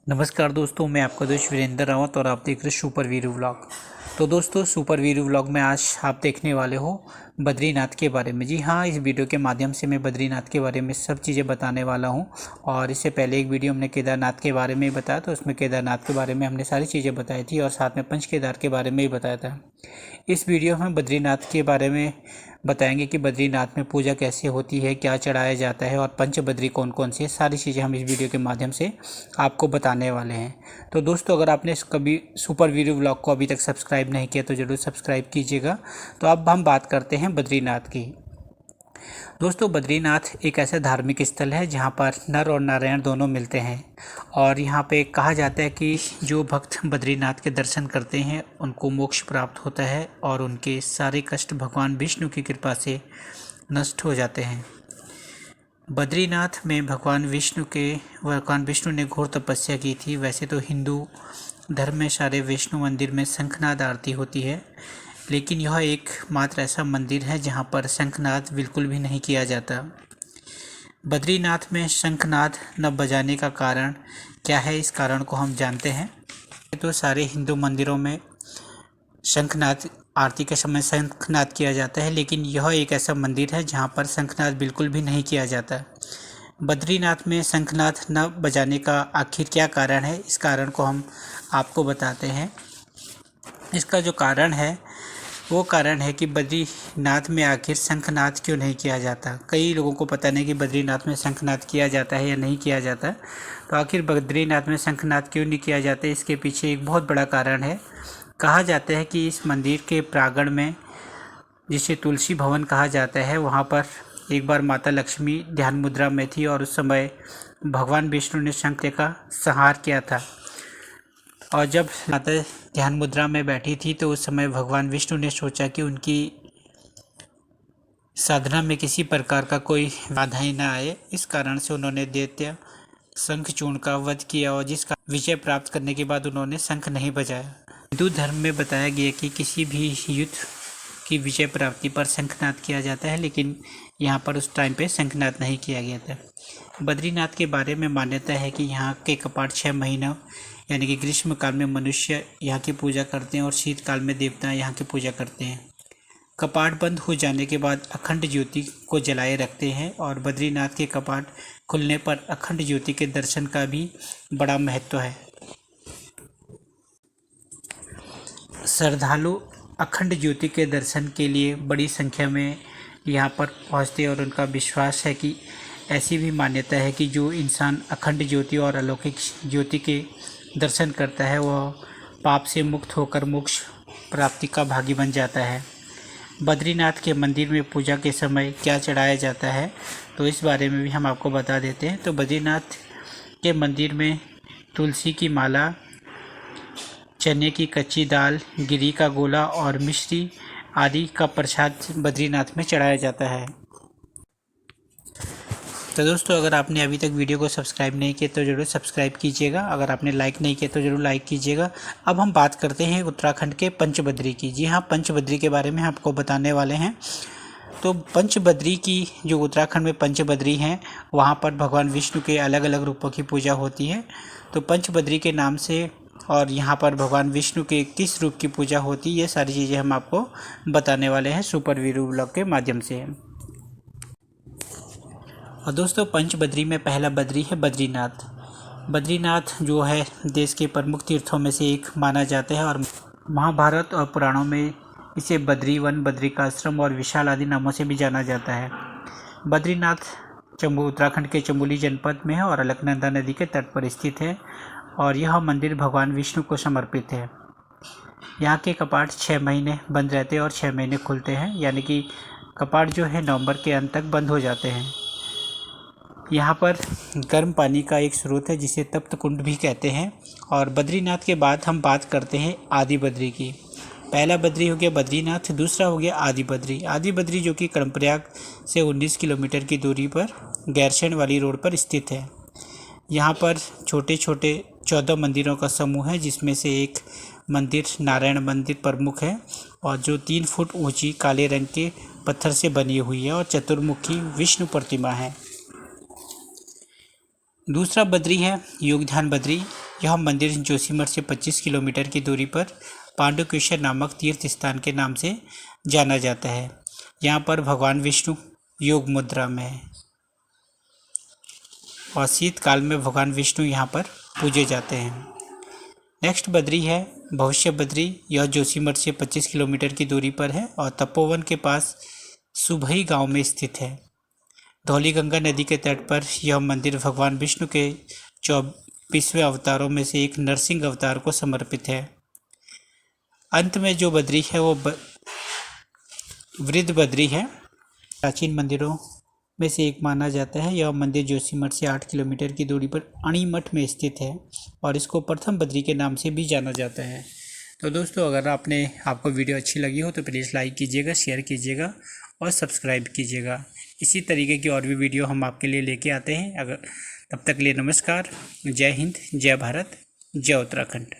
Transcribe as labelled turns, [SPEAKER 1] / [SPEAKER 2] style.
[SPEAKER 1] नमस्कार दोस्तों, मैं आपका दोस्त वीरेंद्र रावत और आप देख रहे सुपर वीरू व्लॉग। तो दोस्तों, सुपर वीरू व्लॉग में आज आप देखने वाले हो बद्रीनाथ के बारे में। जी हाँ, इस वीडियो के माध्यम से मैं बद्रीनाथ के बारे में सब चीज़ें बताने वाला हूं। और इससे पहले एक वीडियो हमने केदारनाथ के बारे में बताया, तो उसमें केदारनाथ के बारे में हमने सारी चीज़ें बताई थी और साथ में पंच केदार के बारे में भी बताया था। इस वीडियो में बद्रीनाथ के बारे में बताएंगे कि बद्रीनाथ में पूजा कैसे होती है, क्या चढ़ाया जाता है और पंच बद्री कौन कौन सी है, सारी चीज़ें हम इस वीडियो के माध्यम से आपको बताने वाले हैं। तो दोस्तों, अगर आपने कभी सुपर वीरू व्लॉग को अभी तक सब्सक्राइब नहीं किया तो ज़रूर सब्सक्राइब कीजिएगा। तो अब हम बात करते हैं बद्रीनाथ की। दोस्तों, बद्रीनाथ एक ऐसा धार्मिक स्थल है जहाँ पर नर और नारायण दोनों मिलते हैं। और यहाँ पे कहा जाता है कि जो भक्त बद्रीनाथ के दर्शन करते हैं उनको मोक्ष प्राप्त होता है और उनके सारे कष्ट भगवान विष्णु की कृपा से नष्ट हो जाते हैं। बद्रीनाथ में भगवान विष्णु ने घोर तपस्या की थी। वैसे तो हिंदू धर्म में सारे विष्णु मंदिर में शंखनाद आरती होती है, लेकिन यह एक मात्र ऐसा मंदिर है जहां पर शंखनाद बिल्कुल भी नहीं किया जाता। बद्रीनाथ में शंखनाद न बजाने का कारण क्या है, इस कारण को हम जानते हैं। तो सारे हिंदू मंदिरों में शंखनाद आरती के समय शंखनाद किया जाता है, लेकिन यह एक ऐसा मंदिर है जहां पर शंखनाद बिल्कुल भी नहीं किया जाता। बद्रीनाथ में शंखनाद न बजाने का आखिर क्या कारण है, इस कारण को हम आपको बताते हैं। इसका जो कारण है वो कारण है कि बद्रीनाथ में आखिर शंखनाद क्यों नहीं किया जाता। कई लोगों को पता नहीं कि बद्रीनाथ में शंखनाद किया जाता है या नहीं किया जाता। तो आखिर बद्रीनाथ में शंखनाद क्यों नहीं किया जाता, इसके पीछे एक बहुत बड़ा कारण है। कहा जाता है कि इस मंदिर के प्रांगण में, जिसे तुलसी भवन कहा जाता है, वहाँ पर एक बार माता लक्ष्मी ध्यान मुद्रा में थी और उस समय भगवान विष्णु ने शंख का संहार किया था। और जब माता ध्यान मुद्रा में बैठी थी तो उस समय भगवान विष्णु ने सोचा कि उनकी साधना में किसी प्रकार का कोई बाधाएं न आए। इस कारण से उन्होंने दैत्य शंखचूर्ण का वध किया और जिसका विजय प्राप्त करने के बाद उन्होंने शंख नहीं बजाया। हिंदू धर्म में बताया गया कि किसी भी युद्ध की विजय प्राप्ति पर शंखनाद किया जाता है, लेकिन यहाँ पर उस टाइम पे शंखनाद नहीं किया गया था। बद्रीनाथ के बारे में मान्यता है कि यहाँ के कपाट 6 महीना यानी कि ग्रीष्म काल में मनुष्य यहाँ की पूजा करते हैं और शीतकाल में देवता यहाँ की पूजा करते हैं। कपाट बंद हो जाने के बाद अखंड ज्योति को जलाए रखते हैं और बद्रीनाथ के कपाट खुलने पर अखंड ज्योति के दर्शन का भी बड़ा महत्व है। श्रद्धालु अखंड ज्योति के दर्शन के लिए बड़ी संख्या में यहाँ पर पहुँचते हैं और उनका विश्वास है कि ऐसी भी मान्यता है कि जो इंसान अखंड ज्योति और अलौकिक ज्योति के दर्शन करता है वह पाप से मुक्त होकर मोक्ष प्राप्ति का भागी बन जाता है। बद्रीनाथ के मंदिर में पूजा के समय क्या चढ़ाया जाता है, तो इस बारे में भी हम आपको बता देते हैं। तो बद्रीनाथ के मंदिर में तुलसी की माला, चने की कच्ची दाल, गिरी का गोला और मिश्री आदि का प्रसाद बद्रीनाथ में चढ़ाया जाता है। तो दोस्तों, अगर आपने अभी तक वीडियो को सब्सक्राइब नहीं किया तो ज़रूर सब्सक्राइब कीजिएगा। अगर आपने लाइक नहीं किया तो ज़रूर लाइक कीजिएगा। अब हम बात करते हैं उत्तराखंड के पंचबद्री की। जी हाँ, पंचबद्री के बारे में आपको बताने वाले हैं। तो पंचबद्री की, जो उत्तराखंड में पंचबद्री हैं, वहाँ पर भगवान विष्णु के अलग अलग रूपों की पूजा होती है। तो पंचबद्री के नाम से और यहाँ पर भगवान विष्णु के किस रूप की पूजा होती है, ये सारी चीज़ें हम आपको बताने वाले हैं सुपर वीरू व्लॉग के माध्यम से। और दोस्तों, पंचबद्री में पहला बद्री है बद्रीनाथ। बद्रीनाथ जो है देश के प्रमुख तीर्थों में से एक माना जाता है और महाभारत और पुराणों में इसे बद्रीवन, बद्रिकाश्रम और विशाल आदि नामों से भी जाना जाता है। बद्रीनाथ उत्तराखंड के चमोली जनपद में है और अलकनंदा नदी के तट पर स्थित है और यह मंदिर भगवान विष्णु को समर्पित है। यहाँ के कपाट 6 महीने बंद रहते हैं और 6 महीने खुलते हैं, यानी कि कपाट जो है नवंबर के अंत तक बंद हो जाते हैं। यहाँ पर गर्म पानी का एक स्रोत है जिसे तप्त कुंड भी कहते हैं। और बद्रीनाथ के बाद हम बात करते हैं आदि बद्री की। पहला बद्री हो गया बद्रीनाथ, दूसरा हो गया आदि बद्री। आदि बद्री जो कि कर्णप्रयाग से 19 किलोमीटर की दूरी पर गैरसैंण वाली रोड पर स्थित है। यहाँ पर छोटे छोटे 14 मंदिरों का समूह है, जिसमें से एक मंदिर नारायण मंदिर प्रमुख है और जो 3 फुट ऊंची काले रंग के पत्थर से बनी हुई है और चतुर्मुखी विष्णु प्रतिमा है। दूसरा बद्री है योगध्यान बद्री। यह मंदिर जोशीमठ से 25 किलोमीटर की दूरी पर पांडुकेश्वर नामक तीर्थ स्थान के नाम से जाना जाता है। यहाँ पर भगवान विष्णु योग मुद्रा में है और शीतकाल में भगवान विष्णु यहाँ पर पूजे जाते हैं। नेक्स्ट बद्री है भविष्य बद्री। यह जोशीमठ से 25 किलोमीटर की दूरी पर है और तपोवन के पास सुभई गांव में स्थित है। धौलीगंगा नदी के तट पर यह मंदिर भगवान विष्णु के 24वें अवतारों में से एक नरसिंह अवतार को समर्पित है। अंत में जो बद्री है वो वृद्ध बद्री है। प्राचीन मंदिरों में से एक माना जाता है। यह मंदिर जोशीमठ से 8 किलोमीटर की दूरी पर अणीमठ में स्थित है और इसको प्रथम बद्री के नाम से भी जाना जाता है। तो दोस्तों, अगर आपको वीडियो अच्छी लगी हो तो प्लीज़ लाइक कीजिएगा, शेयर कीजिएगा और सब्सक्राइब कीजिएगा। इसी तरीके की और भी वीडियो हम आपके लिए लेके आते हैं। तब तक के लिए नमस्कार। जय हिंद, जय भारत, जय उत्तराखंड।